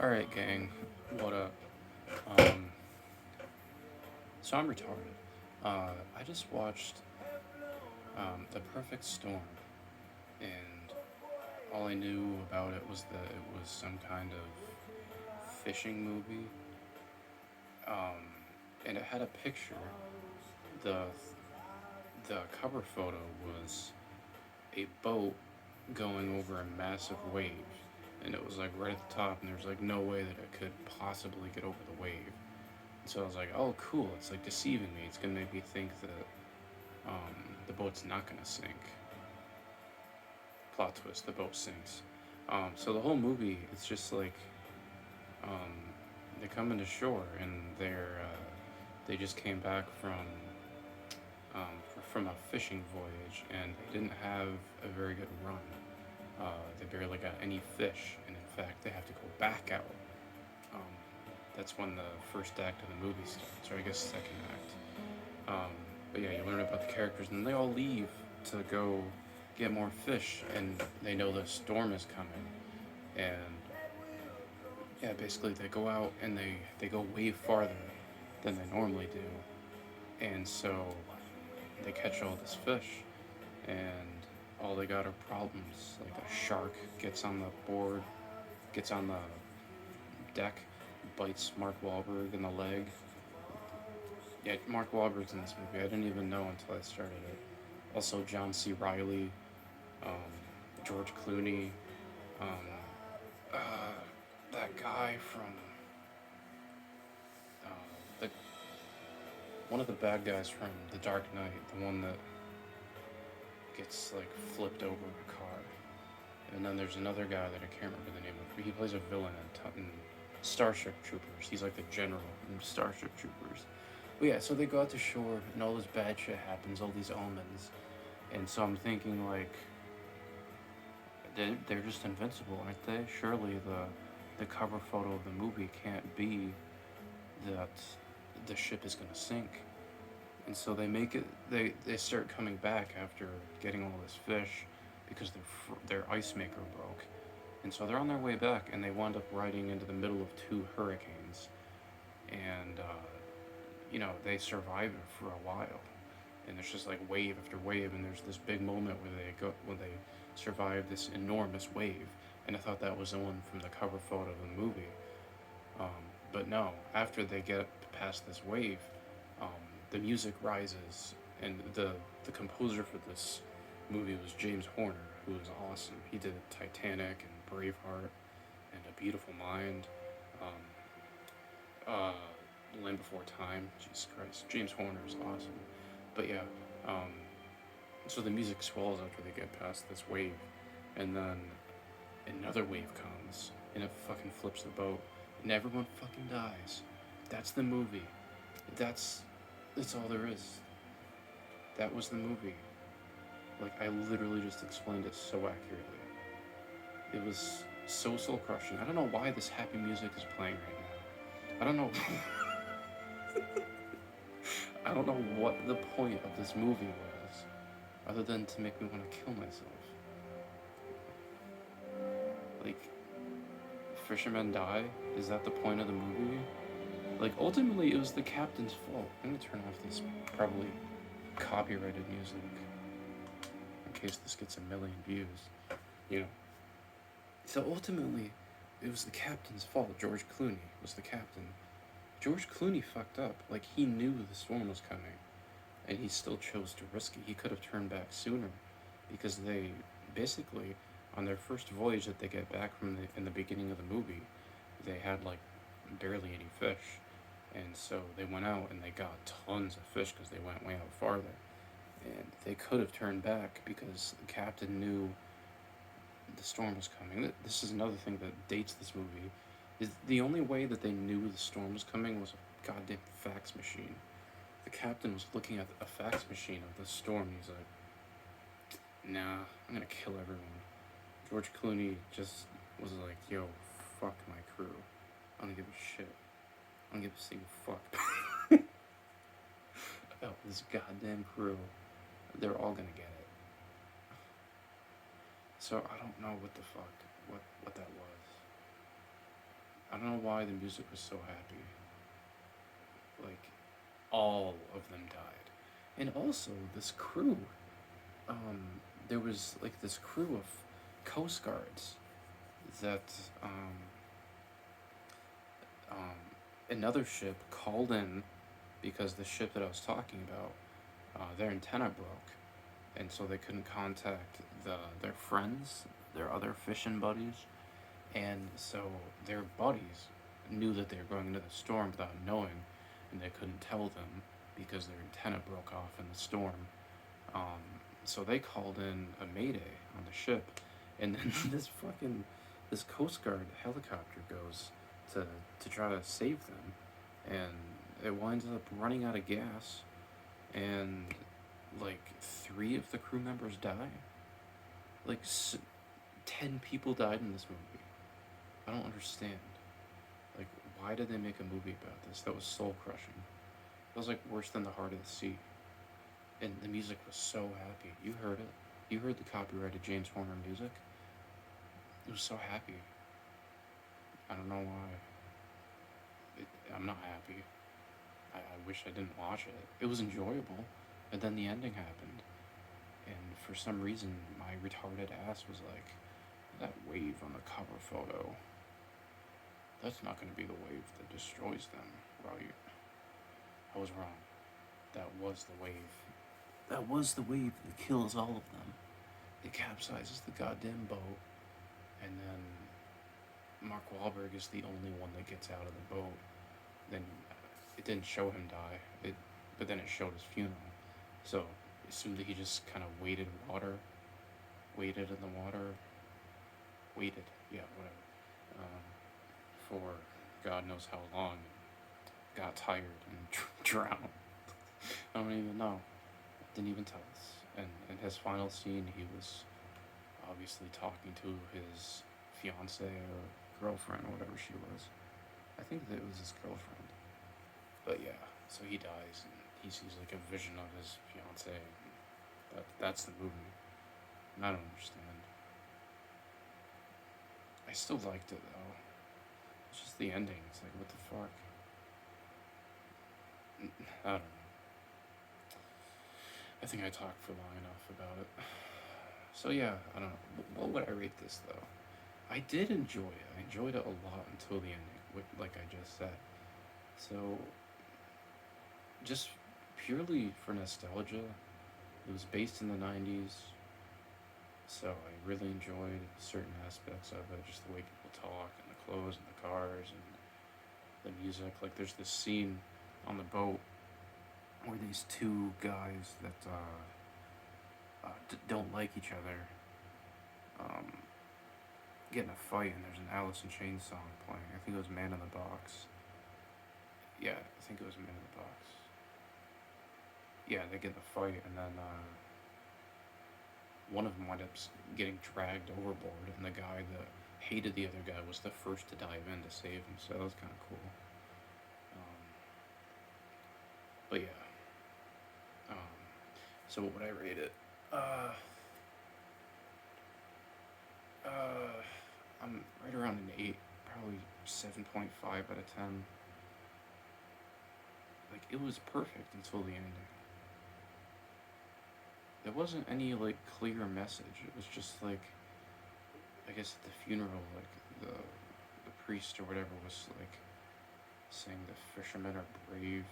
Alright, gang. What up? Um, so I'm retarded. I just watched The Perfect Storm, and all I knew about it was that it was some kind of fishing movie. And it had a picture. The the cover photo was a boat going over a massive wave, and it was like right at the top, and there was like no way that it could possibly get over the wave. So I was like, oh, cool. It's like deceiving me. It's gonna make me think that the boat's not gonna sink. Plot twist: the boat sinks. So the whole movie, it's just like um, they come into shore and they just came back from a fishing voyage, and they didn't have a very good run. They barely got any fish, and in fact, they have to go back out. Um, that's when the first act of the movie starts, or I guess second act. Um, but yeah, you learn about the characters, and they all leave to go get more fish, and they know the storm is coming. And yeah, basically they go out and they go way farther than they normally do, and so they catch all this fish, and all they got are problems. Like a shark gets on the board, gets on the deck, bites Mark Wahlberg in the leg. Yeah, Mark Wahlberg's in this movie. I didn't even know until I started it. Also, John C. Riley, um, George Clooney, um, uh, that guy from uh, the one of the bad guys from The Dark Knight, the one that gets like flipped over a car. And then there's another guy that I can't remember the name of, but he plays a villain in Starship Troopers. He's like the general in Starship Troopers. But yeah, so they go out to shore, and all this bad shit happens, all these omens. And so I'm thinking, like, they're just invincible, aren't they? Surely the cover photo of the movie can't be that the ship is gonna sink. And so they make it. They start coming back after getting all this fish because their ice maker broke. And so they're on their way back, and they wind up riding into the middle of two hurricanes. And they survive it for a while. And there's just like wave after wave, and there's this big moment where they survive this enormous wave. And I thought that was the one from the cover photo of the movie. Um, but no, after they get past this wave, um, the music rises, and the composer for this movie was James Horner, who was awesome. He did Titanic and Braveheart and A Beautiful Mind, uh, Land Before Time. Jesus Christ, James Horner is awesome. But yeah, um, so the music swells after they get past this wave, and then another wave comes, and it fucking flips the boat, and everyone fucking dies. That's the movie. That's that's all there is. That was the movie. Like, I literally just explained it so accurately. It was so soul crushing. I don't know why this happy music is playing right now. I don't know. I don't know what the point of this movie was, other than to make me want to kill myself. Like, fishermen die? Is that the point of the movie? Like, ultimately, it was the captain's fault. I'm gonna turn off this probably copyrighted music in case this gets a million views. You know. So ultimately, it was the captain's fault. George Clooney was the captain. George Clooney fucked up. Like, he knew the storm was coming, and he still chose to risk it. He could have turned back sooner, because they basically, on their first voyage that they get back from in the beginning of the movie, they had like barely any fish, and so they went out and they got tons of fish because they went way out farther, and they could have turned back because the captain knew the storm was coming. This is another thing that dates this movie. Is the only way that they knew the storm was coming was a goddamn fax machine. The captain was looking at a fax machine of the storm. And he's like, "Nah, I'm gonna kill everyone." George Clooney just was like, "Yo, fuck my crew. I don't give a shit. I don't give a single fuck about this goddamn crew. They're all gonna get it." So I don't know what the fuck what that was. don't know why the music was so happy. Like, all of them died. And also, this crew, um, there was like this crew of Coast Guards that um, another ship called in because the ship that I was talking about, their antenna broke, and so they couldn't contact their friends, their other fishing buddies, and so their buddies knew that they were going into the storm without knowing, and they couldn't tell them because their antenna broke off in the storm. Um, so they called in a mayday on the ship, and then this Coast Guard helicopter goes to try to save them, and it winds up running out of gas, and like three of the crew members die. Like 10 people died in this movie. I don't understand. Like, why did they make a movie about this? That was soul crushing. It was like worse than The Heart of the Sea. And the music was so happy. You heard it. You heard the copyrighted James Horner music. It was so happy. I don't know why. I'm not happy. I wish I didn't watch it. It was enjoyable. And then the ending happened. And for some reason, my retarded ass was like, that wave on the cover photo, that's not going to be the wave that destroys them, right? I was wrong. That was the wave. That was the wave that kills all of them. It capsizes the goddamn boat, and then Mark Wahlberg is the only one that gets out of the boat. Then it didn't show him die. But then it showed his funeral. So it assumed that he just kind of waded in the water, yeah, whatever, for God knows how long. Got tired and drowned. I don't even know. Didn't even tell us. And in his final scene, he was obviously talking to his fiance or girlfriend or whatever she was. I think that it was his girlfriend. But yeah, so he dies and he sees like a vision of his fiance. And that's the movie. And I don't understand. I still liked it though. It's just the ending. It's like, what the fuck? I don't know. I think I talked for long enough about it. So yeah, I don't know. What would I rate this though? I did enjoy it. I enjoyed it a lot until the ending, like I just said. So, just purely for nostalgia, it was based in the 90s, so I really enjoyed certain aspects of it, just the way people talk, and the clothes, and the cars, and the music. Like, there's this scene on the boat where these two guys that don't like each other get in a fight, and there's an Alice in Chains song playing. I think it was Man in the Box. Yeah, I think it was Man in the Box. Yeah, they get in a fight, and then one of them winds up getting dragged overboard, and the guy that hated the other guy was the first to dive in to save him, so that was kind of cool. But yeah. So what would I rate it? I'm right around an 8, probably 7.5 out of 10. Like, it was perfect until the ending. There wasn't any, like, clear message. It was just, like, I guess at the funeral, like, the priest or whatever was, like, saying the fishermen are brave.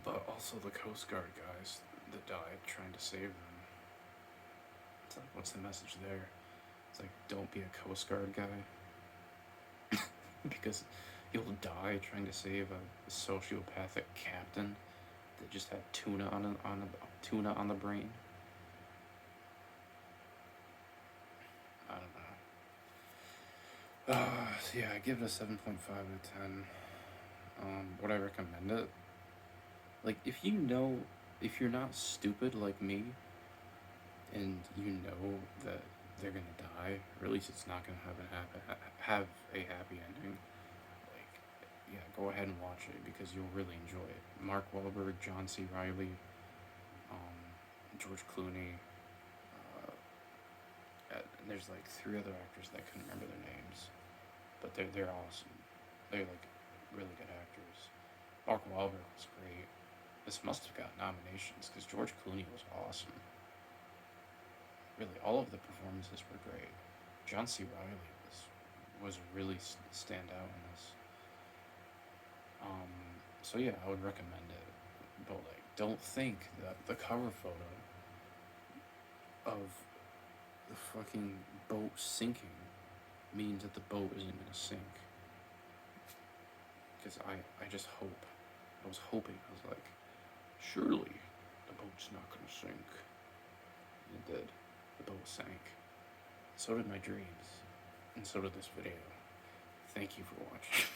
But also the Coast Guard guys that died trying to save them. It's like, what's the message there? It's like, don't be a Coast Guard guy. Because you'll die trying to save a sociopathic captain that just had tuna on the brain. I don't know. So yeah, I give it a 7.5 out of 10. Would I recommend it? Like, if you're not stupid like me, and you know that they're gonna die, or at least it's not gonna have a happy ending, like, yeah, go ahead and watch it because you'll really enjoy it. Mark Wahlberg, John C. Reilly, George Clooney, And there's like three other actors that I couldn't remember their names, but they're awesome. They're like really good actors. Mark Wahlberg was great. This must have got nominations because George Clooney was awesome. Really, all of the performances were great. John C. Riley was really stand out in this. Um, so yeah, I would recommend it. But like, don't think that the cover photo of the fucking boat sinking means that the boat isn't gonna sink. Because I just hope. I was hoping. I was like, surely the boat's not gonna sink. And it did. The boat sank. So did my dreams. And so did this video. Thank you for watching.